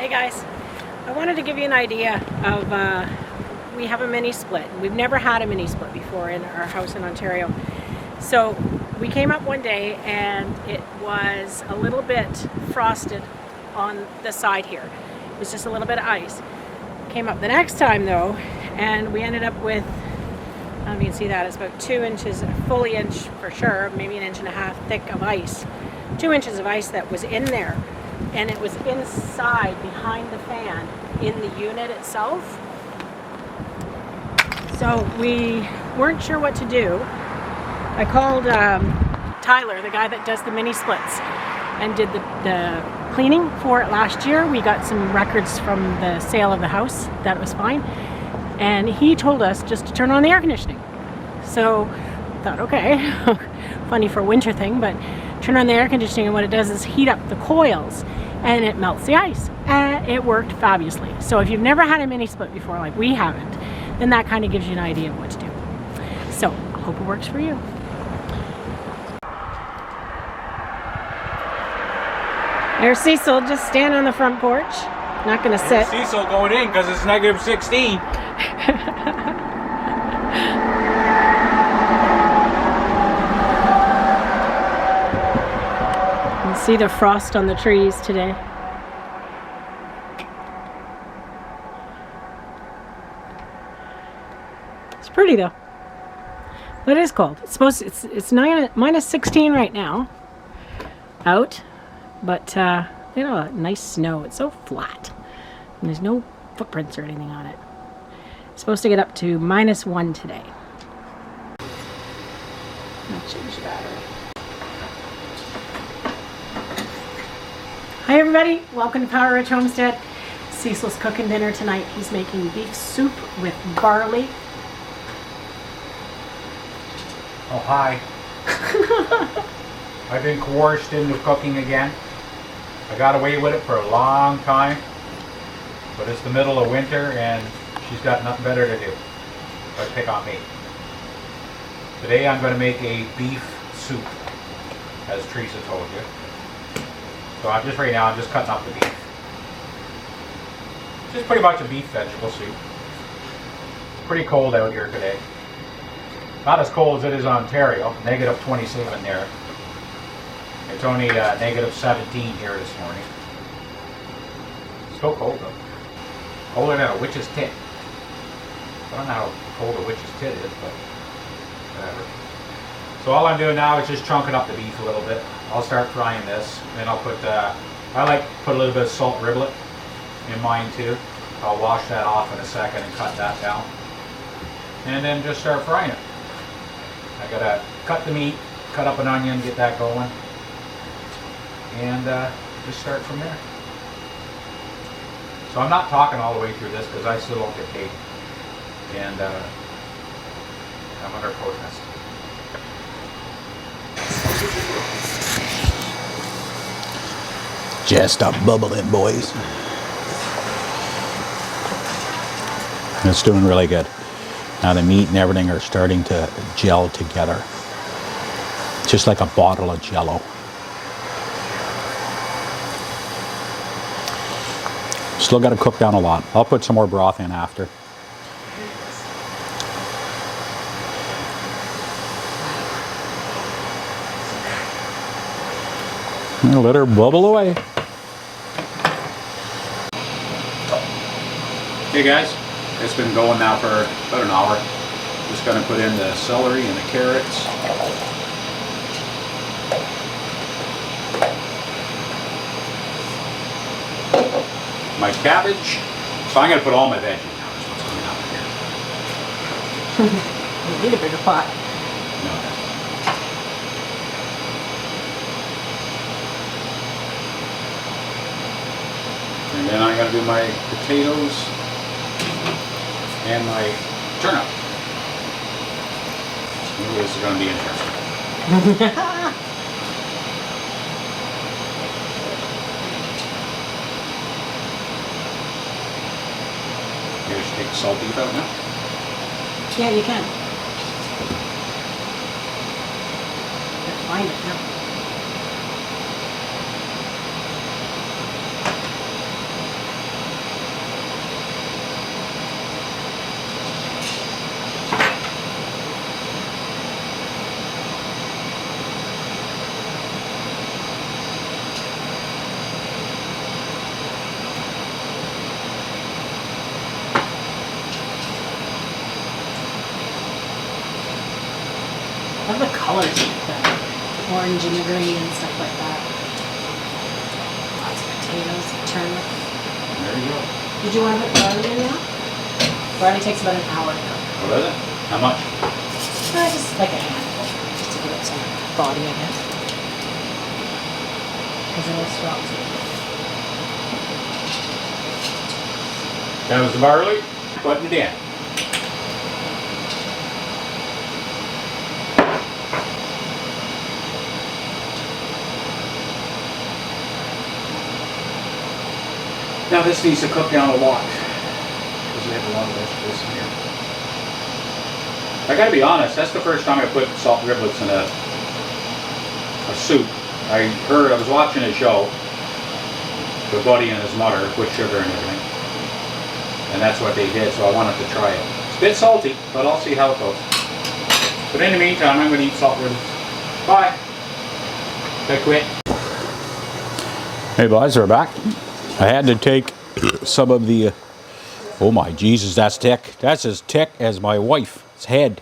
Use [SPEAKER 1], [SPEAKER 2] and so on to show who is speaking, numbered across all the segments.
[SPEAKER 1] Hey guys, I wanted to give you an idea of, we have a mini split. We've never had a mini split before in our house in Ontario. So we came up one day and it was a little bit frosted on the side here. It was just a little bit of ice. Came up the next time though, and we ended up with, I don't know if you can see that, it's about 2 inches, a fully inch for sure, maybe 1.5 inches thick of ice. 2 inches of ice that was in there. And it was inside, behind the fan, in the unit itself. So we weren't sure what to do. I called Tyler, the guy that does the mini splits, and did the cleaning for it last year. We got some records from the sale of the house that it was fine. And he told us just to turn on the air conditioning. So I thought, okay, funny for a winter thing, but turn on the air conditioning and what it does is heat up the coils and it melts the ice. And it worked fabulously. So if you've never had a mini split before, like we haven't, then that kind of gives you an idea of what to do. So I hope it works for you. There's Cecil just standing on the front porch. Not gonna sit.
[SPEAKER 2] Cecil going in because it's negative 16.
[SPEAKER 1] See the frost on the trees today. It's pretty though, but it is cold. It's supposed to, it's minus 16 right now out, but you know, nice snow. It's so flat and there's no footprints or anything on it. It's supposed to get up to -1 today. I'll change the battery. Hi everybody, welcome to Power Rich Homestead. Cecil's cooking dinner tonight. He's making beef soup with barley.
[SPEAKER 2] Oh, hi. I've been coerced into cooking again. I got away with it for a long time, but it's the middle of winter and she's got nothing better to do but pick on me. Today I'm going to make a beef soup, as Teresa told you. So I'm just cutting up the beef. Just pretty much a beef vegetable soup. It's pretty cold out here today. Not as cold as it is in Ontario, negative 27 there. It's only negative 17 here this morning. Still cold though. Colder than a witch's tit. I don't know how cold a witch's tit is, but whatever. So all I'm doing now is just chunking up the beef a little bit. I'll start frying this, then I'll put, I like to put a little bit of salt riblet in mine too. I'll wash that off in a second and cut that down. And then just start frying it. I gotta cut the meat, cut up an onion, get that going. And just start from there. So I'm not talking all the way through this because I still don't get paid. And I'm under protest.
[SPEAKER 3] Just a bubbling, boys. It's doing really good. Now the meat and everything are starting to gel together. Just like a bottle of Jell-O. Still got to cook down a lot. I'll put some more broth in after. And let her bubble away.
[SPEAKER 2] Hey guys, it's been going now for about an hour. Just going to put in the celery and the carrots. My cabbage. So I'm going to put all my veggies now. That's what's coming out here.
[SPEAKER 1] You need a bigger pot.
[SPEAKER 2] No. And then I got to do my potatoes and my turnip. Ooh, this is going to be interesting. You just take the salt beef out now?
[SPEAKER 1] Yeah, you can. Find it now. colors, the orange and the green and stuff like that. Lots of potatoes, turnip.
[SPEAKER 2] There you go.
[SPEAKER 1] Did you want to put barley in now? Barley takes about an hour now.
[SPEAKER 2] What is it? How much?
[SPEAKER 1] Just like a handful, just to give it some body, I guess. Because it will swell too.
[SPEAKER 2] That was the barley. Putting it in. Now this needs to cook down a lot because we have a lot of vegetables in here. I gotta be honest, that's the first time I put salt riblets in a soup. I was watching a show, the buddy and his mother with sugar and everything. And that's what they did, so I wanted to try it. It's a bit salty, but I'll see how it goes. But in the meantime, I'm gonna eat salt riblets. Bye. I quit.
[SPEAKER 3] Hey boys, we're back. I had to take some of the, oh my Jesus, that's thick. That's as thick as my wife's head.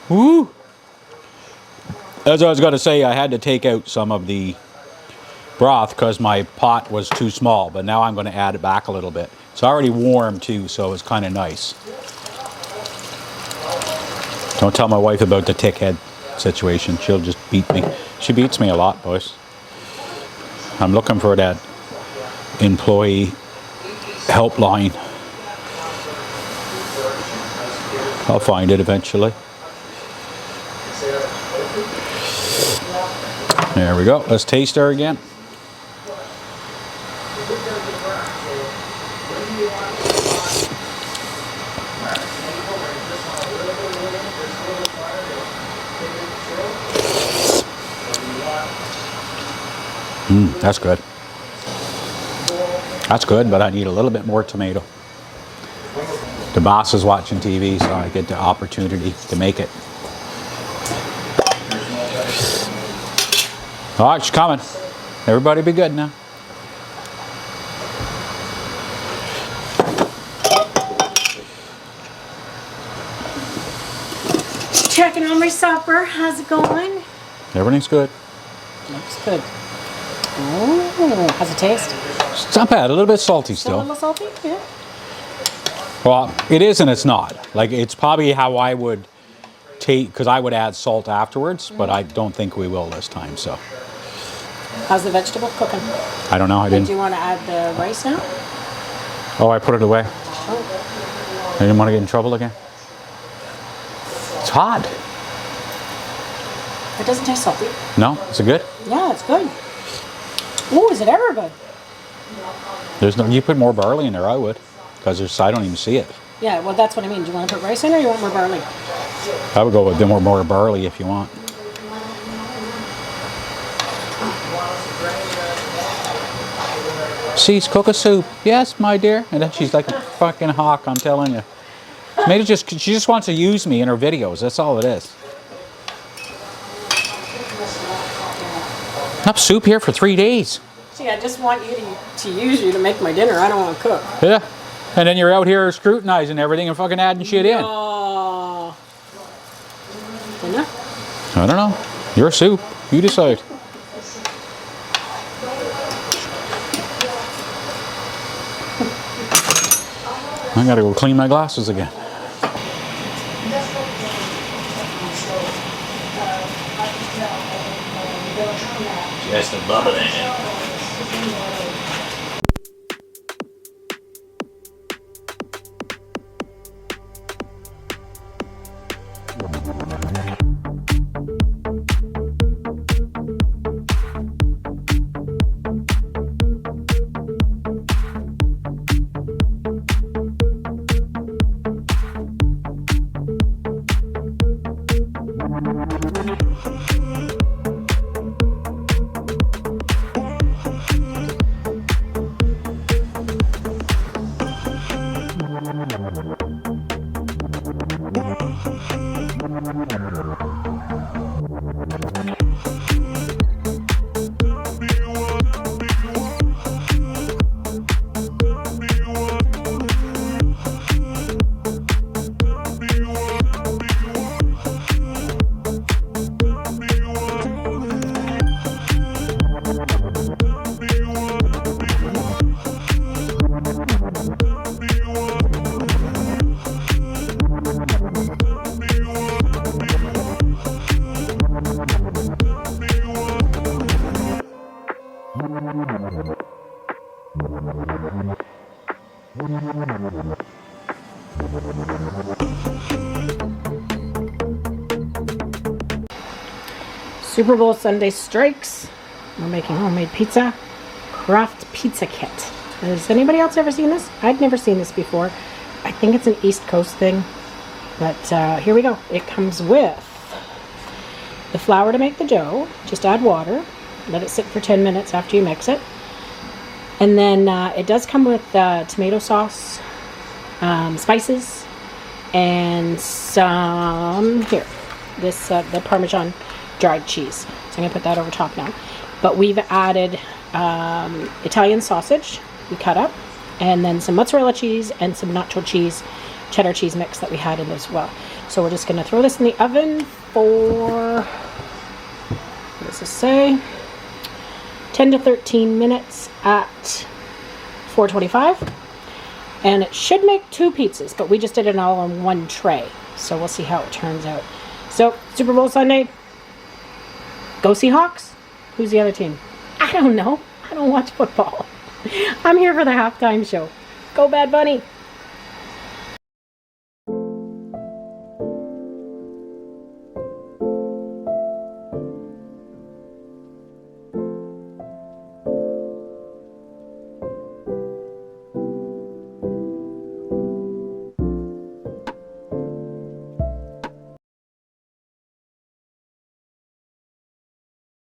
[SPEAKER 3] Woo! As I was going to say, I had to take out some of the broth because my pot was too small, but now I'm going to add it back a little bit. It's already warm too, so it's kind of nice. Don't tell my wife about the thick head situation. She'll just beat me. She beats me a lot, boys. I'm looking for that employee helpline. I'll find it eventually. There we go. Let's taste her again. That's good. That's good, but I need a little bit more tomato. The boss is watching TV, so I get the opportunity to make it. All right, she's coming. Everybody be good now.
[SPEAKER 1] Checking on my supper. How's it going?
[SPEAKER 3] Everything's good.
[SPEAKER 1] Looks good. Oh, how's it taste?
[SPEAKER 3] It's not bad. A little bit salty
[SPEAKER 1] Still a
[SPEAKER 3] still.
[SPEAKER 1] little salty? Yeah.
[SPEAKER 3] Well, it is and it's not. Like, it's probably how I would take, because I would add salt afterwards, but I don't think we will this time, so.
[SPEAKER 1] How's the vegetable cooking?
[SPEAKER 3] I don't know. I
[SPEAKER 1] Do
[SPEAKER 3] didn't.
[SPEAKER 1] you want to add the rice now?
[SPEAKER 3] Oh, I put it away.
[SPEAKER 1] Oh.
[SPEAKER 3] I didn't want to get in trouble again. It's hot.
[SPEAKER 1] It doesn't taste salty.
[SPEAKER 3] No? Is it good?
[SPEAKER 1] Yeah, it's good. Oh, is it ever good?
[SPEAKER 3] There's no. You put more barley in there, I would, because I don't even see it.
[SPEAKER 1] Yeah, well, that's what I mean. Do you want to put rice in or you want more barley?
[SPEAKER 3] I would go with more barley if you want. Cease, cook a soup. Yes, my dear. And then she's like a fucking hawk, I'm telling you. Maybe she just wants to use me in her videos. That's all it is. Enough soup here for 3 days.
[SPEAKER 1] See, I just want you to use you to make my dinner. I don't want to cook.
[SPEAKER 3] Yeah. And then you're out here scrutinizing everything and fucking adding shit in.
[SPEAKER 1] Oh. Enough?
[SPEAKER 3] I don't know. Your soup. You decide. I gotta go clean my glasses again.
[SPEAKER 2] Just a bubble in it.
[SPEAKER 1] Super Bowl Sunday strikes. We're making homemade pizza. Craft pizza kit. Has anybody else ever seen this? I'd never seen this before. I think it's an East Coast thing. But here we go. It comes with the flour to make the dough. Just add water. Let it sit for 10 minutes after you mix it. And then it does come with tomato sauce, spices, and some, here, this, the Parmesan dried cheese. So I'm going to put that over top now. But we've added Italian sausage we cut up, and then some mozzarella cheese and some nacho cheese, cheddar cheese mix that we had in as well. So we're just going to throw this in the oven for, what does this say? 10 to 13 minutes at 425. And it should make 2 pizzas, but we just did it all on one tray. So we'll see how it turns out. So, Super Bowl Sunday. Go Seahawks? Who's the other team? I don't know. I don't watch football. I'm here for the halftime show. Go Bad Bunny.